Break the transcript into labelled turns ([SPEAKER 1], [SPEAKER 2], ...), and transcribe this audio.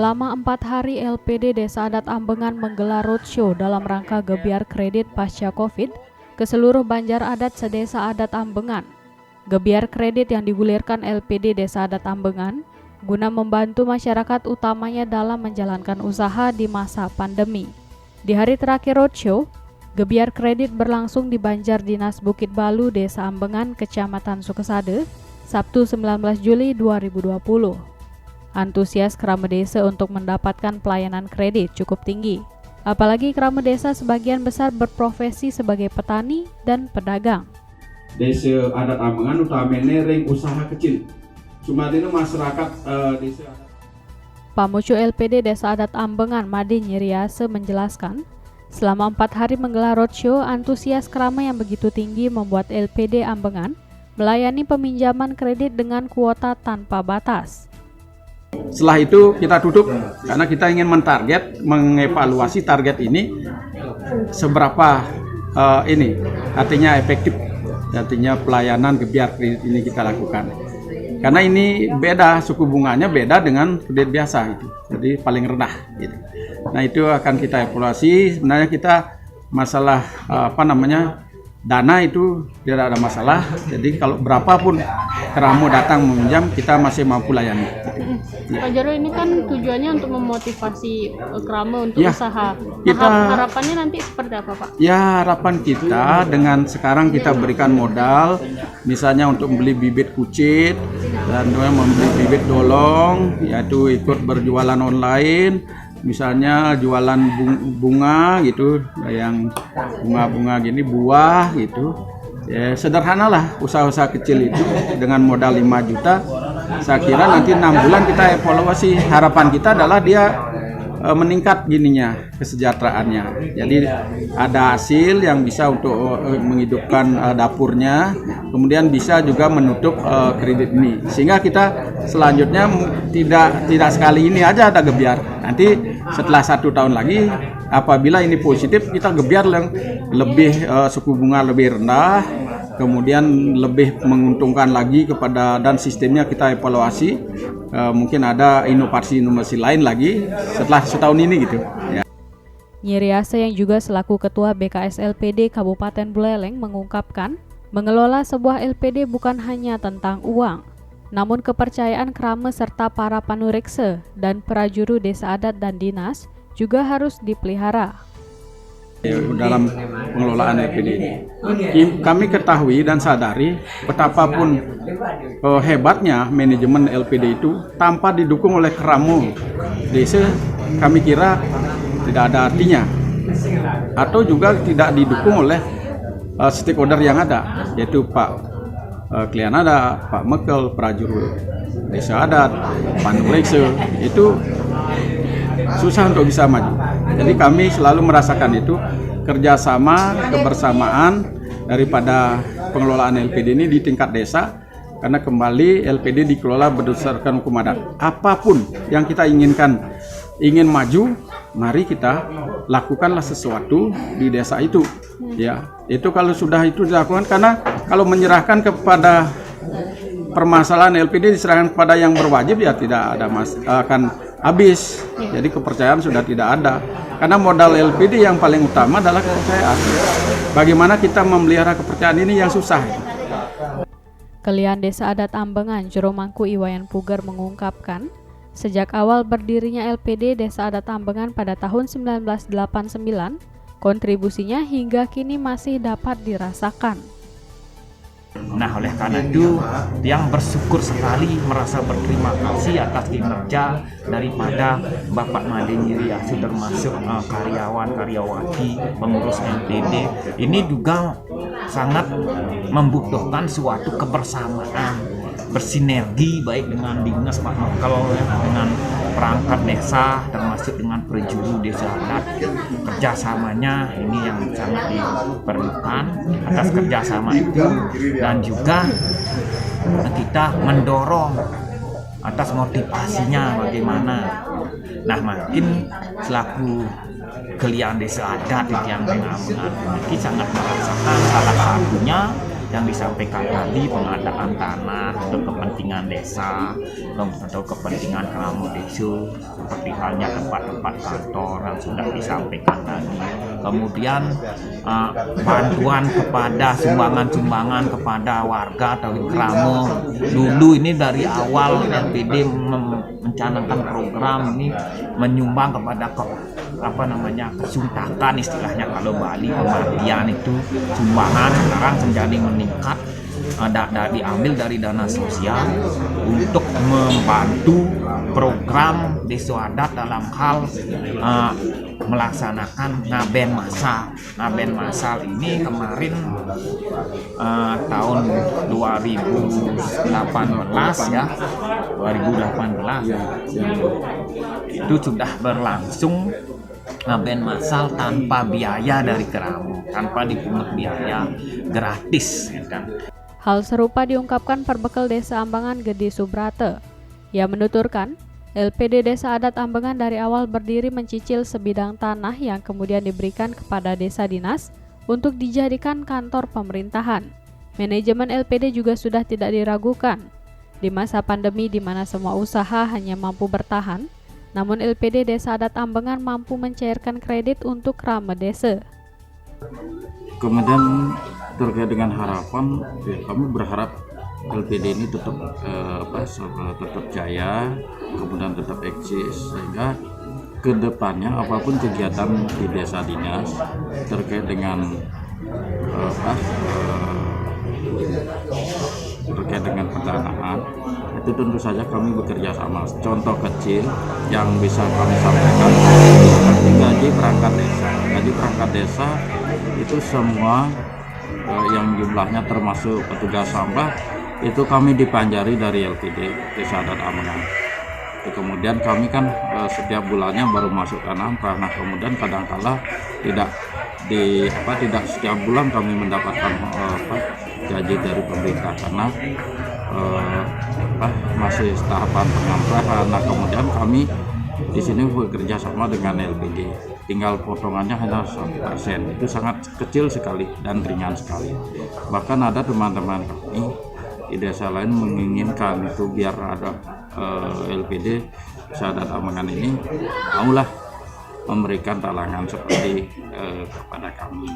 [SPEAKER 1] Selama 4 hari LPD Desa Adat Ambengan menggelar roadshow dalam rangka gebiar kredit pasca COVID ke seluruh Banjar Adat sedesa Adat Ambengan. Gebiar kredit yang digulirkan LPD Desa Adat Ambengan guna membantu masyarakat utamanya dalam menjalankan usaha di masa pandemi. Di hari terakhir roadshow, gebiar kredit berlangsung di Banjar Dinas Bukit Balu, Desa Ambengan, Kecamatan Sukesade, Sabtu 19 Juli 2020. Antusias kerama desa untuk mendapatkan pelayanan kredit cukup tinggi. Apalagi kerama desa sebagian besar berprofesi sebagai petani dan pedagang.
[SPEAKER 2] Desa Adat Ambengan utamanya ring usaha kecil. Cuma ini masyarakat desa adat.
[SPEAKER 1] Pamucu LPD Desa Adat Ambengan Madi Nyiriase menjelaskan, selama 4 hari menggelar roadshow, antusias kerama yang begitu tinggi membuat LPD Ambengan melayani peminjaman kredit dengan kuota tanpa batas.
[SPEAKER 2] Setelah itu kita tutup karena kita ingin mengevaluasi target ini seberapa artinya efektif, artinya pelayanan gebiar kredit ini kita lakukan. Karena ini beda, suku bunganya beda dengan kredit biasa itu, jadi paling rendah gitu. Nah itu akan kita evaluasi. Sebenarnya kita masalah dana itu tidak ada masalah. Jadi kalau berapapun keramu datang meminjam, kita masih mampu layani.
[SPEAKER 3] Pak Jarwo, ini kan tujuannya untuk memotivasi keramu untuk usaha. Harapannya nanti seperti apa, Pak?
[SPEAKER 2] Ya, harapan kita dengan sekarang kita berikan modal, misalnya untuk membeli bibit kucit dan membeli bibit dolong, yaitu ikut berjualan online. Misalnya jualan bunga gitu, yang bunga-bunga gini, buah gitu. Ya, sederhanalah usaha-usaha kecil itu dengan modal 5 juta. Saya kira nanti 6 bulan kita evaluasi. Harapan kita adalah dia meningkat kesejahteraannya. Jadi ada hasil yang bisa untuk menghidupkan dapurnya, kemudian bisa juga menutup kredit ini. Sehingga kita selanjutnya tidak sekali ini aja ada gebiar. Nanti setelah 1 tahun lagi, apabila ini positif, kita gebiar yang lebih suku bunga lebih rendah, kemudian lebih menguntungkan lagi dan sistemnya kita evaluasi. Mungkin ada inovasi lain lagi setelah setahun ini gitu ya.
[SPEAKER 1] Nyiriase yang juga selaku Ketua BKS LPD Kabupaten Buleleng mengungkapkan, mengelola sebuah LPD bukan hanya tentang uang, namun kepercayaan kerama serta para panurekse dan prajuru desa adat dan dinas juga harus dipelihara.
[SPEAKER 2] Dalam pengelolaan LPD ini, kami ketahui dan sadari betapapun hebatnya manajemen LPD itu tanpa didukung oleh keramu desa, kami kira tidak ada artinya, atau juga tidak didukung oleh stakeholder yang ada, yaitu Pak Klien ada, Pak Mekel, prajuru desa adat, panurekse, itu susah untuk bisa maju. Jadi kami selalu merasakan itu kerjasama, kebersamaan daripada pengelolaan LPD ini di tingkat desa, karena kembali LPD dikelola berdasarkan hukum adat. Apapun yang kita inginkan, ingin maju, mari kita lakukanlah sesuatu di desa itu. Ya, itu kalau sudah itu dilakukan, karena kalau menyerahkan kepada permasalahan LPD diserahkan kepada yang berwajib, ya tidak ada akan habis. Jadi kepercayaan sudah tidak ada. Karena modal LPD yang paling utama adalah kepercayaan. Bagaimana kita memelihara kepercayaan ini yang susah.
[SPEAKER 1] Kelian Desa Adat Ambengan Juru Mangku Iwayan Puger mengungkapkan, sejak awal berdirinya LPD Desa Adat Ambengan pada tahun 1989, kontribusinya hingga kini masih dapat dirasakan.
[SPEAKER 4] Nah, oleh karena itu, yang bersyukur sekali, merasa berterima kasih atas kinerja daripada Bapak Madi Nyiriase, termasuk karyawan-karyawati pengurus LPD. Ini juga sangat membutuhkan suatu kebersamaan, bersinergi baik dengan dinas Pak Mekel, dengan perangkat desa, termasuk dengan prajuru desa adat. Kerjasamanya ini yang sangat diperlukan. Atas kerjasama itu, dan juga kita mendorong atas motivasinya bagaimana. Nah, makin selaku Kelian Desa Adat yang Ambengan ini sangat merasakan salah satunya yang disampaikan tadi, pengadaan tanah untuk kepentingan desa, untuk kepentingan kerama desa, seperti halnya tempat-tempat kantor yang sudah disampaikan tadi. Kemudian bantuan kepada sumbangan-sumbangan kepada warga atau kerama. Dulu ini dari awal LPD mencanangkan program ini menyumbang kepada kesuntakan, istilahnya kalau Bali kematian itu sumbangan sekarang menjadi meningkat, diambil dari dana sosial untuk membantu program desa adat dalam hal melaksanakan ngaben masal. Ngaben masal ini kemarin tahun 2018 ya, 2018 itu sudah berlangsung ngaben masal tanpa biaya dari Keramo, tanpa dipungut biaya, gratis ya kan.
[SPEAKER 1] Hal serupa diungkapkan Perbekal Desa Ambengan Gede Subrate. Ia menuturkan, LPD Desa Adat Ambengan dari awal berdiri mencicil sebidang tanah yang kemudian diberikan kepada desa dinas untuk dijadikan kantor pemerintahan. Manajemen LPD juga sudah tidak diragukan. Di masa pandemi di mana semua usaha hanya mampu bertahan, namun LPD Desa Adat Ambengan mampu mencairkan kredit untuk kerama desa.
[SPEAKER 5] Kemudian terkait dengan harapan, kami berharap LPD ini tetap jaya, kemudian tetap eksis, sehingga kedepannya apapun kegiatan di desa dinas terkait dengan pendanaan itu tentu saja kami bekerja sama. Contoh kecil yang bisa kami sampaikan seperti gaji perangkat desa. Gaji perangkat desa itu semua yang jumlahnya termasuk petugas sampah itu kami dipanjari dari LPD Desa Adat Ambengan. Kemudian kami kan setiap bulannya baru masukkan angka. Nah kemudian kadangkala tidak setiap bulan kami mendapatkan gaji dari pemerintah karena masih tahapan pengamplahan. Nah kemudian kami di sini bekerja sama dengan LPD. Tinggal potongannya hanya 1%. Itu sangat kecil sekali dan ringan sekali. Bahkan ada teman-teman kami di desa lain menginginkan itu biar ada LPD Desa Adat Ambengan ini maulah memberikan talangan seperti kepada kami.